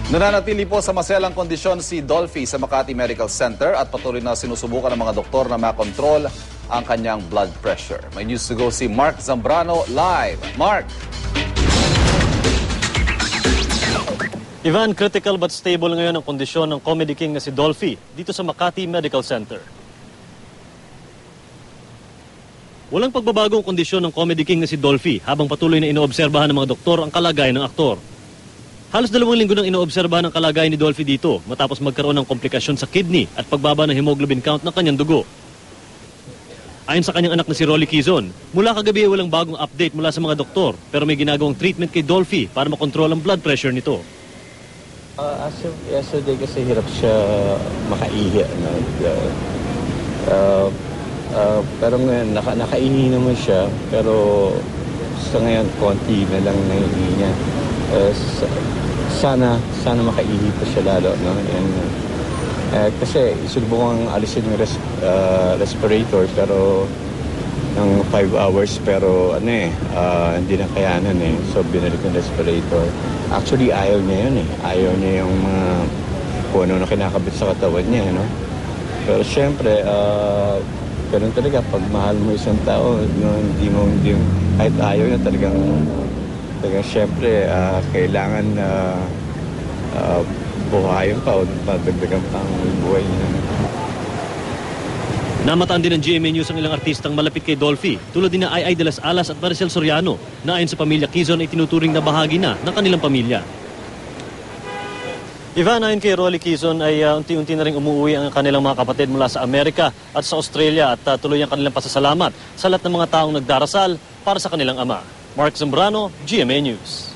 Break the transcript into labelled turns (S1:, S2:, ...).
S1: Nananatili po sa maselang kondisyon si Dolphy sa Makati Medical Center at patuloy na sinusubukan ng mga doktor na makontrol ang kanyang blood pressure. May news to go si Mark Zambrano live. Mark!
S2: Ivan, critical but stable ngayon ang kondisyon ng comedy king na si Dolphy dito sa Makati Medical Center. Walang pagbabagong kondisyon ng comedy king na si Dolphy habang patuloy na inoobserbahan ng mga doktor ang kalagayan ng aktor. Halos 2 linggo nang inoobserbahan ang kalagayan ni Dolphy dito matapos magkaroon ng komplikasyon sa kidney at pagbaba ng hemoglobin count ng kanyang dugo. Ayon sa kanyang anak na si Rolly Quizon, mula kagabi ay walang bagong update mula sa mga doktor pero may ginagawang treatment kay Dolphy para makontrol ang blood pressure nito.
S3: As of yesterday kasi hirap siya makaihi. Pero ngayon, nakaihi naman siya. Pero sa ngayon, konti na lang naihi niya. Sana makaihi pa siya lalo. No? Kasi isulubong ang alisin yung respirator pero ng 5 hours pero hindi na kayanan So binalik yung respirator. Actually ayaw niya yun Ayaw niya yung mga kung ano na kinakabit sa katawan niya. No? Pero syempre, ganun talaga pag mahal mo isang tao, hindi mo kahit ayaw niya talagang syempre kailangan buhayin pa o madagdagan pa ang buhay niya.
S2: Namataan din ng GMA News ang ilang artistang malapit kay Dolphy, tulad din na Ay de las Alas at Maricel Soriano, na ayon sa pamilya Quizon ay tinuturing na bahagi na ng kanilang pamilya. Ivan, ayon kay Rolly Quizon ay unti-unti na rin umuwi ang kanilang mga kapatid mula sa Amerika at sa Australia at tuloy ang kanilang pasasalamat sa lahat ng mga taong nagdarasal para sa kanilang ama. Mark Zambrano, GMA News.